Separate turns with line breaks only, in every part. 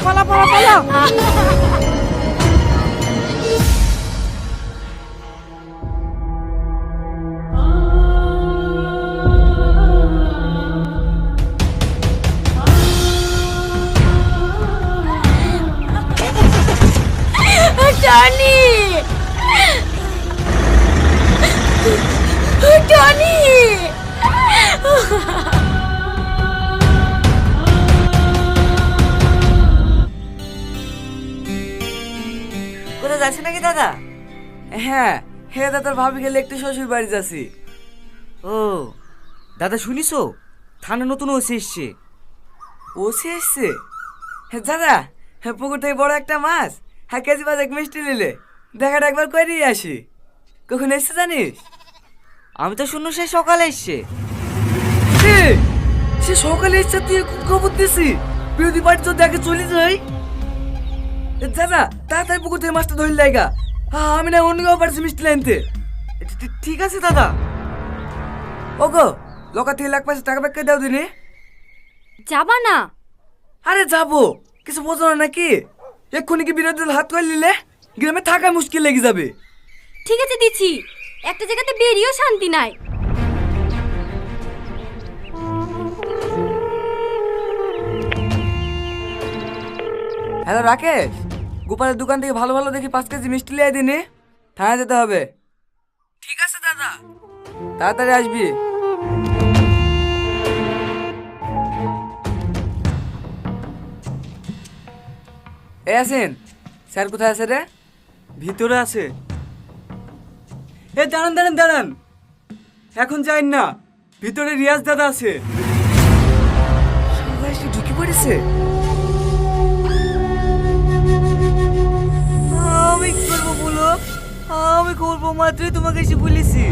পালা পালা পালা।
Tony, Tony.
কোথায় যাচ্ছি নাকি দাদা? হ্যাঁ হ্যাঁ দাদার ভাবি গেলে একটু শ্বশুর বাড়ি যাচ্ছি। ও দাদা শুনিছো, থানা নতুন ওসি এসছে। ওসি এসছে? হ্যাঁ দাদা, হ্যাঁ পুকুর থেকে বড় একটা মাছ, হ্যাঁ কেজি মাছ এক মিষ্টি নিলে দেখাটা একবার করেই আসি। কখন এসছে জানিস? আমি তো শুনু সে সকালে এসছে। সে সকালে এসছে, তুই খবর দিছি বিরোধী পার্টি তো দেখে চলে যাই। দাদা তাড়াতাড়ি পুকুর থেকে মাছটা ধরে লাগা, আমি না অন্য কেউ পারছি মিষ্টি লাইনতে। ঠিক আছে দাদা। ওগো লোকা থেকে লাখ 5 টাকা ব্যাগ দাও দিনে।
যাবা না?
আরে যাবো, কিছু বোঝো না নাকি? এক্ষুনি কি বিরোধী দল হাত করে নিলে গ্রামে থাকা মুশকিল লেগে যাবে।
ঠিক আছে দিচ্ছি, একটা জায়গাতে বেরিয়েও শান্তি নাই।
হ্যালো রাকেশ, গোপালের দোকান থেকে ভালো ভালো দেখি 5 কেজি মিষ্টি লিয়ে দিনে, থানায় যেতে হবে। ঠিক আছে দাদা, তাড়াতাড়ি আসবি। এই আসেন, স্যার কোথায় আছে রে? ভিতরে আছে। দাঁড়ান দাঁড়ান দাঁড়ান, এখন যাইন না, ভিতরে রিয়াজ দাদা আছে। সবাই এসে ঢুকে পড়েছে। আমি কি করবো বলো, আমি করবো মাত্রই তোমাকে এসে বলেছি।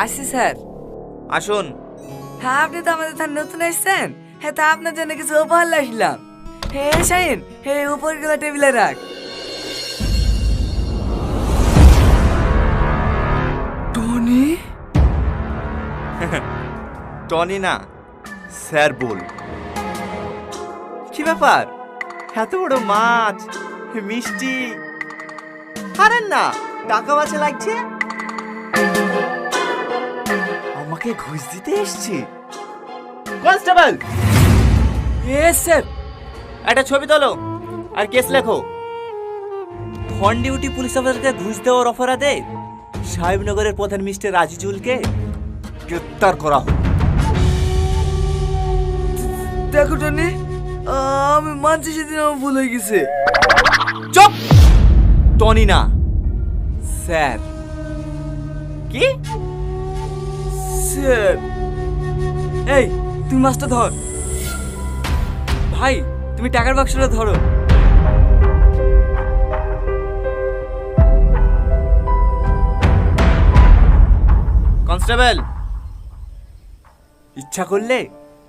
আসছি স্যার।
আসুন।
হ্যাঁ আপনি তো আমাদের থানা নতুন এসেছেন, হ্যাঁ তা আপনার জন্য কিছু উপহার আসলাম। হ্যাঁ শাইন, হ্যাঁ উপরগুলো টেবিলে রাখ। টনি?
টনি না, স্যার বল। কি ব্যাপার, এত বড় মাছ, মিষ্টি, আরে না টাকা বাঁচা লাগছে। আমাকে ঘুষ দিতে এসছি? কনস্টেবল!
Yes sir.
একটা ছবি তোলো আর কেস লেখো। অন ডিউটি পুলিশ অফিসারকে ঘুষ দেওয়ার অপরাধে সাহেবনগরের প্রধান মিস্টার রাজিজুলকে গ্রেপ্তার করা হোক।
দেখো টনি, আমি মানছি সেদিন আমার ভুল হয়ে গেছে।
চুপ! টনি না, স্যার। কি
স্যার? এই তুমি মাছটা ধর। ভাই তুমি টাকার বাক্সটা ধরো।
কনস্টেবল, ইচ্ছা করলে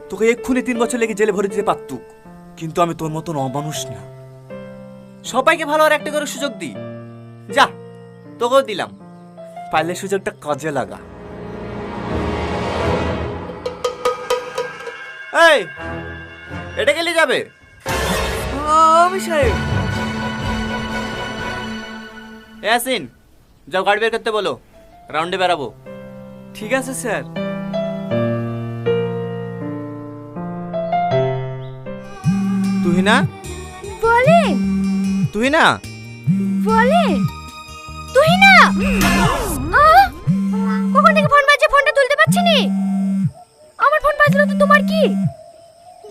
তোকে এক্ষুনি 3 বছর লেগে জেলে ভরে দিতে পারতুক, কিন্তু আমি তোর মতন অমানুষ না। সবাইকে ভালো আর একটা করে সুযোগ দিই। যা, তোকেও দিলাম, পারলে সুযোগটা কাজে লাগা। এই এটা গেলে যাবে?
আমি সাহেব।
ইয়াসিন, যাও গাড়ি বের করতে বলো, রাউন্ডে বেরাবো।
ঠিক আছে স্যার।
তুই না?
বলেন।
তুই না?
বলেন। তুই না? কখন থেকে ফোন বাজছে, ফোনটা তুলতে পারছি নি। আমার ফোন বাজলো তো তোমার কি?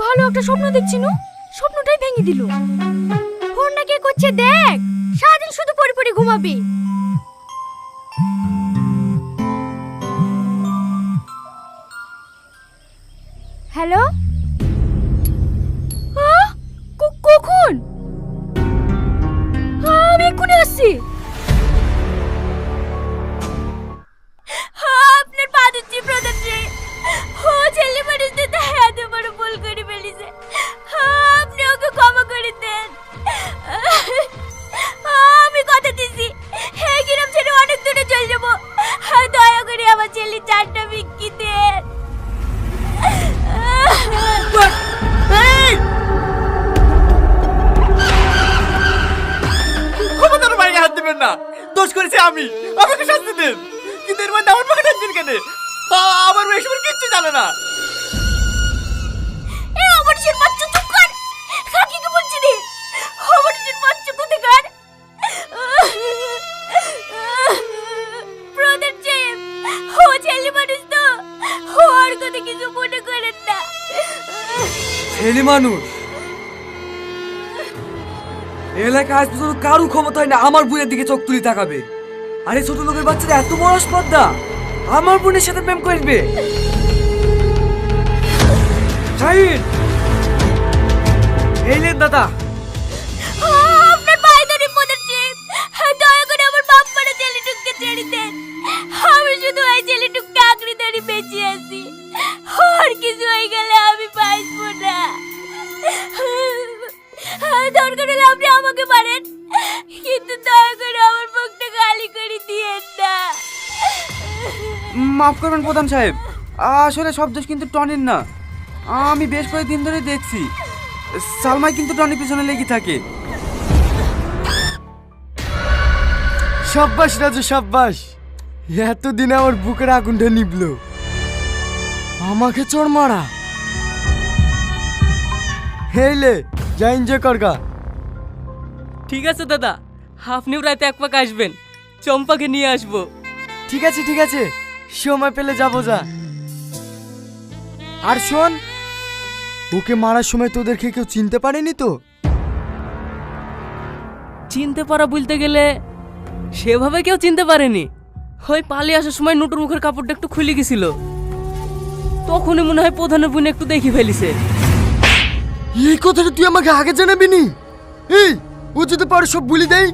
ভালো একটা স্বপ্ন দেখছি না, স্বপ্নটাই ভেঙে দিল। ফোনটা কে করছে দেখ, সারাদিন শুধু পড়ে পড়ে ঘুমাবি। হ্যালো, কখন? আমি এক্ষুনি আসছি। আপনার পা
করবেন না, দোষ করেছি আমি, আমাকে শাস্তি দেন। কিন্তু এর মধ্যে আমার পকেটে দিন কেন? আমার মেয়ে এসবের কিচ্ছু জানে না।
এ অমরিশের বাচ্চা চুপ কর। কাকিকে বলছি রে, অমরিশের বাচ্চা কোথাকার? ব্রাদার জেম, ও ছেলে মানুষ তো, ও আর কথা কিছু মনে করেন না।
ছেলে মানুষ এলাকায় আজ পর্যন্ত কারু ক্ষমতা হয় না আমার বোনের দিকে চোখ তুলি তাকাবে। আরে ছোট লোকের বাচ্চারা এত বড় স্পর্ধা আমার বোনের সাথে প্রেম করবে? শাহিন, এই লেন দাদা।
আপনার পায়ে ধরে ব্রাদার জেম, দয়া করে আমার বাপ মারা ছেলেটুককে ছেড়ে দেন। আমি শুধু ওই ছেলেটুককে আঁকড়ে ধরে বেঁচে আছি, আর কিছু হয়ে গেলে আমি বাঁচবো না। দরকার হলে আপনি আমাকে মারেন, কিন্তু দয়া করে আমার মুখটা গালি করে দিয়েন না।
মাফ করবেন প্রধান সাহেব, আসলে সব দোষ কিন্তু টনির না। আমি বেশ কয়েকদিন ধরে দেখছি সালমাই কিন্তু টনির পিছনে লেগে থাকে।
সাব্বাস রাজু সাব্বাস, এতদিনে আমার বুকের আগুনটা নিবলো। আমাকে চোর মারা হেইলে যা এনজয় করগা।
ঠিক আছে দাদা, আপনিও রাতে এক পাক আসবেন, চম্পাকে নিয়ে আসবো।
ঠিক আছে, সময় পেলে যাবো যা। আর শোন, ওকে মারার সময় তোদেরকে কেউ চিনতে পারেনি তো?
চিনতে পারা বলতে গেলে সেভাবে কেউ চিনতে পারেনি। ওই পালিয়ে আসার সময় নুটুর মুখের কাপড়টা একটু খুলে গেছিল, তখনই মনে হয় প্রধানের বোন একটু দেখে ফেলিছে।
এই কথাটা তুই আমাকে আগে জানাবি নি? এই, ও যদি পারে সব বলি দেয়,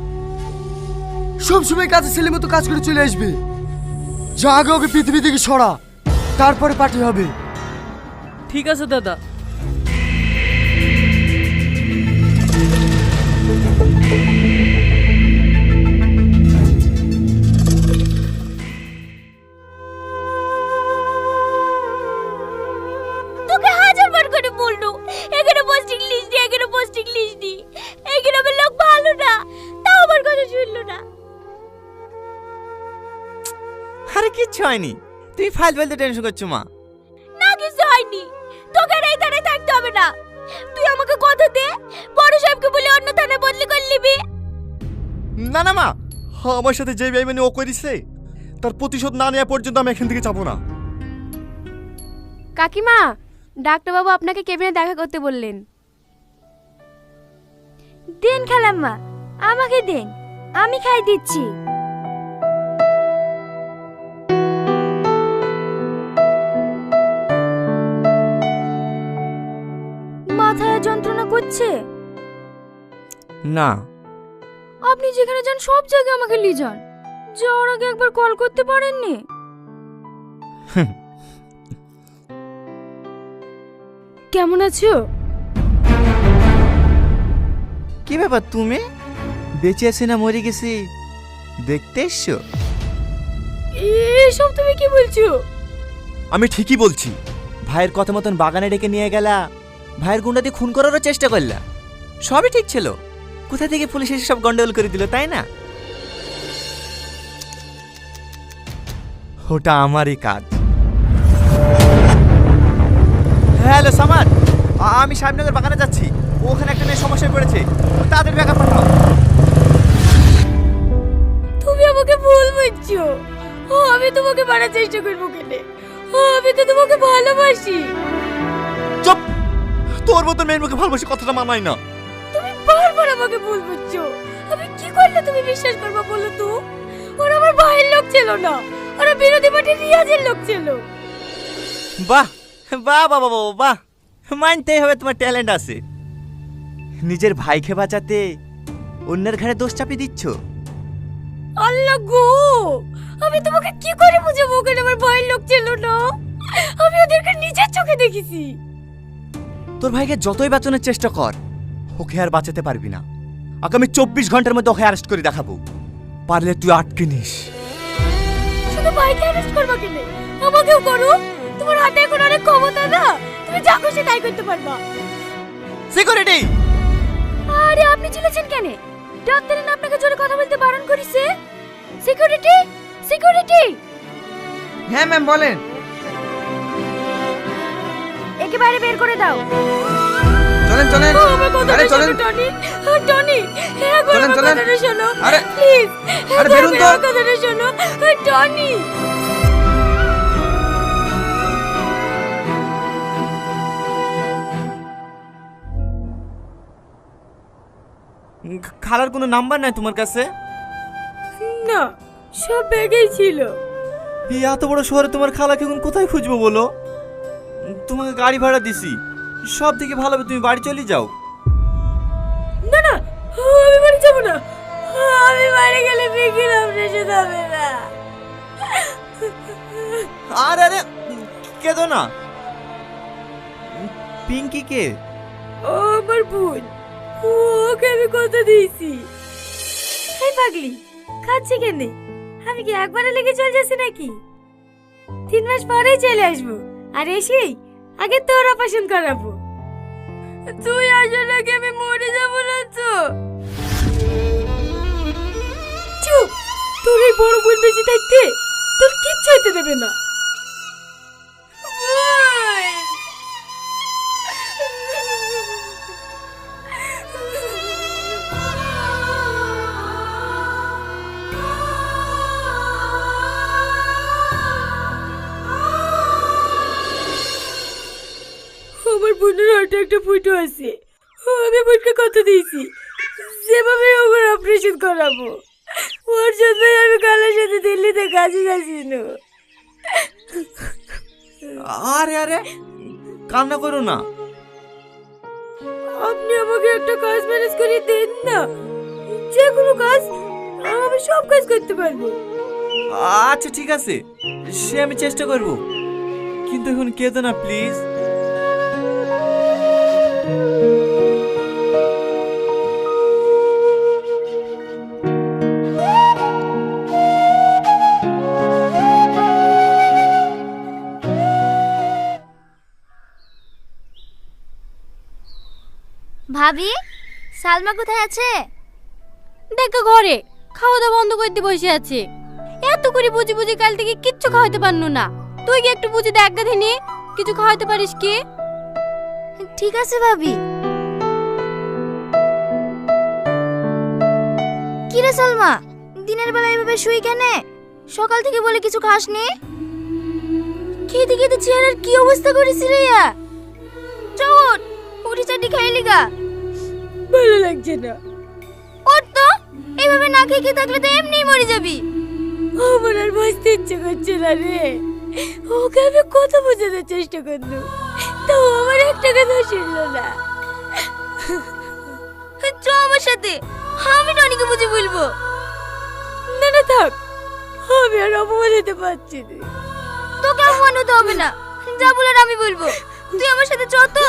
সব সময় কাজে ছেলে মতো কাজ করে চলে আসবে। যা আগে ওকে পৃথিবী থেকে সরা, তারপরে পার্টি হবে।
ঠিক আছে দাদা।
তোকে হাজারবার করে বললো এখানে পোস্টিং লিস্ট দি, এখানে পোস্টিং লিস্ট দি। এই গ্রামের লোক ভালো না, তাও আমার কথা শুনলো না।
আরে কিচ্ছু হয়নি, তুই ফালতু টেনশন করছো মা।
না কিছু হয়নি, তোকে আর এই থানায় থাকতে হবে না। তুই আমাকে কথা দে, বড় সাহেবকে বলে অন্য থানায় বদলি করে নিবি।
না না মা, আমার সাথে যে বেইমানি ও করেছে তার প্রতিশোধ না নেওয়া পর্যন্ত আমি এখান থেকে যাবো না।
কাকিমা, ডাক্তারবাবু আপনাকে কেবিনে দেখা করতে বললেন। দেন খালাম্মা, আমাকে দেন, আমি খাই দিচ্ছি। মাথায় যন্ত্রণা করছে?
না,
আপনি যেখানে যান সব জায়গায় আমাকে নিয়ে যান। যাওয়ার আগে একবার কল করতে পারেননি? কেমন আছো?
কি ব্যাপার, তুমি বেঁচে আছি না মরে গেছি দেখতে এসছো?
এসব তুমি কি বলছো?
আমি ঠিকই বলছি। ভাইয়ের কথা মতন বাগানে ডেকে নিয়ে গেলা, ভাইয়ের গুন্ডা দিয়ে খুন করারও চেষ্টা করলা, সবই ঠিক ছিল। কোথা থেকে পুলিশ এসে সব গন্ডগোল করে দিল, তাই না? ওটা আমারই কাজ। হ্যালো সামাদ, আমি সাহেবনগর বাগানে যাচ্ছি, ওখানে একটা মেয়ে সমস্যায় পড়েছে, তাদের ব্যাকআপ পাঠাও।
তুমি আমাকে ভুল বুঝছো। আমি তোমাকে মারার চেষ্টা করবো কেন? আমি তো তোমাকে ভালোবাসি।
চুপ, তোর মতো মেয়ের মুখে ভালোবাসি কথাটা মানায় না।
তুমি বারবার আমাকে ভুল বুঝছো। আমি কি করলে তুমি বিশ্বাস করবে বলো তো? ওরা আমার ভাইয়ের লোক ছিল না, ওরা বিরোধী পার্টির রিয়াজের লোক ছিল।
বাহ বাহ বাহ বাহ বাহ, মানতেই হবে তোমার ট্যালেন্ট আছে। নিজের ভাইকে বাঁচাতে অন্যের ঘাড়ে দোষ চাপিয়ে দিচ্ছ।
আল্লাহ গো, আমি তোমাকে কি করে বুঝাবো ওখানে আমার ভাইয়ের লোক ছিল না? আমি ওদেরকে নিজের চোখে দেখেছি।
তোর ভাইকে যতই বাঁচানোর চেষ্টা কর, ওকে আর বাঁচাতে পারবি না। আগামী 24 ঘন্টার মধ্যে ওকে অ্যারেস্ট করে দেখাবো, পারলে তুই আটকে নিস।
শুধু ভাইকে অ্যারেস্ট করবা কেন? আমাকেও করো, তোমার হাতে এখন অনেক ক্ষমতা না, তুমি যা খুশি তাই করতে পারবা।
সিকিউরিটি!
আরে আপনি চিল্লাছেন কেন? ডাক্তারের না আপনাকে জোরে কথা বলতে বারণ করিছে? সিকিউরিটি, সিকিউরিটি,
হ্যাঁ ম্যাম বলেন।
একে বাইরে বের করে দাও।
চলেন চলেন,
আমার কথাটা
আরে চলেন,
শোনো, টনি, টনি, একবার
চলেন,
আমার
চলেন।
কথাটা শোনো,
আরে,
প্লিজ,
আরে বেরুন তো।
আমার কথাটা শোনো, টনি।
খালার কোনো নাম্বার নাই তোমার কাছে?
না, সব ব্যাগেই ছিল।
এই এত বড় শহরে তোমার খালাকে এখন কোথায় খুঁজবো বলো? তোমাকে গাড়ি ভাড়া দিছি, সব থেকে ভালো হবে তুমি বাড়ি চলে যাও।
না না, আমি বাড়ি যাবো না। আমি বাড়ি গেলে বিকির অপারেশন হবে না।
আরে আরে কেঁদো না। পিঙ্কি কে?
ও আমার বোন, ওকে আমি কথা দিয়েছি। এই পাগলি, খাচ্ছে কেনে? আমি কি একবারে লেগে চলে যাচ্ছি নাকি? 3 মাস পরেই চলে আসবো, আর এসেই আগে তোর অপারেশন করাবো। তুই আসার আগে আমি মরে যাবো না তো? চুপ, তোর এই বড় বোন বেঁচে থাকতে তোর কিচ্ছু হতে দেবে না। আমার বোনের হার্টে একটা ফুটো আছে, আমি বোনকে কথা দিয়েছি যেভাবে ওর অপারেশন করাবো। ওর জন্য আমি কালের সাথে দিল্লিতে কাজে যাচ্ছি না।
আরে আরে কান্না করো না।
আপনি আমাকে একটা কাজ ম্যানেজ করে দেন না, যে কোনো কাজ, আমি সব কাজ করতে পারবো।
আচ্ছা ঠিক আছে, সে আমি চেষ্টা করব, কিন্তু এখন কেঁদো না প্লিজ।
ভাবি, সালমা কোথায় আছে? দেখো ঘরে খাওয়া দাওয়া বন্ধ করে দিয়ে বসে আছে। এত করে বুঝি বুঝি কাল থেকে কিচ্ছু খাওয়াতে পারনু না। তুই কি একটু বুঝি দেখ গাধিনি, কিছু খাওয়াতে পারিস কি? ঠিক আছে ভাবি। কি রে সালমা, দিনের বেলা এভাবে শুই কেনে? সকাল থেকে বলে কিছু খাসনি? খেতে খেতে চেহারার কি অবস্থা করেছিস রে? চল উঠি চাটি খাইলি গা। ভালো লাগছে না। ওর তো এইভাবে না খেয়ে থাকলে তো এমনিই মরে যাবি। আমার আর বাঁচতে ইচ্ছে করছে না রে। ওকে আমি কত বোঝানোর চেষ্টা করলু, তাও আমার একটা কথা শুনলো না। চ আমার সাথে, আমি টনিকে বুঝে বলবো। না না থাক, আমি আর অপমান হতে পারছি না। তোকে অপমান হতে হবে না, যা বলার আমি বলবো। তুই আমার সাথে চ তো।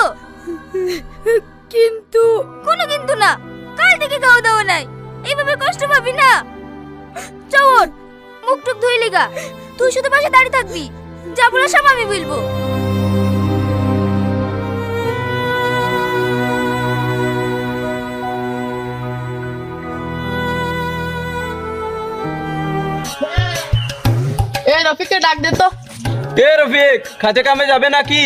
কিন্তু কোনো কিন্তু না, কাল থেকে খাওয়া দাওয়া নাই, এইভাবে কষ্ট পাবি না। চল মুখ টুক ধুইলি গা, তুই শুধু পাশে দাঁড়িয়ে থাকবি, যা বলার সব আমি বলবো।
এ রফিককে ডাক দে তো।
এ রফিক, খাতে কামে যাবে নাকি?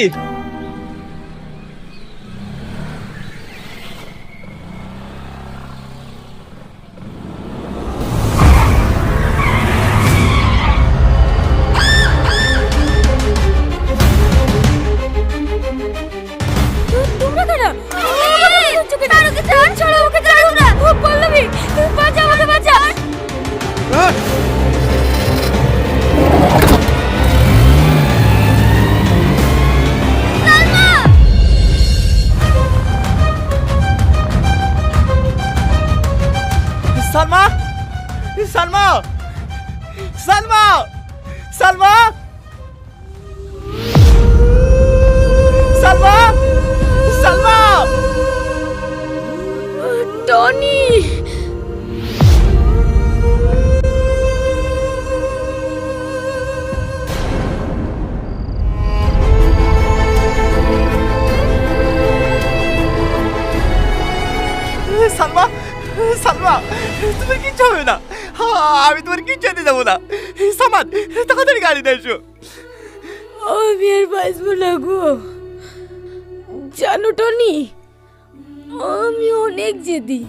তোমরা কারা? তারুকে ছাড়, ছাড়ো ওকে, ছাড়ো না। পল্লবী, বাঁচা আমাকে, বাঁচা। সালমা!
সালমা, সালমা, সালমা, সালমা, সালমা, সালমা।
টনি!
সালমা, সালমা, তুমি কিচ্ছু হবে হবে না, আমি তোমার কিচ্ছু আনতে যাবো না। সামান, তাড়াতাড়ি গাড়িতে এসো।
আমি আর বাঁচবো না গো। জানো টনি, আমি অনেক জেদি।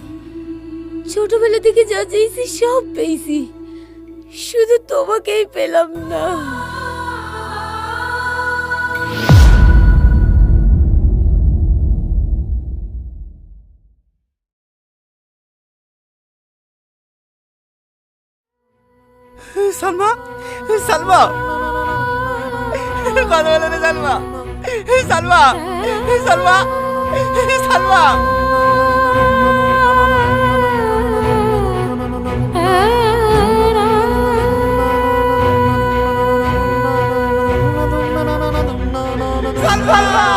ছোটবেলা থেকে যা চেয়েছি সব পেয়েছি, শুধু তোমাকেই পেলাম না।
সালমা, সালমা, কথা বলে রে সালমা, সালমা, সালমা, সালমা। সালমা,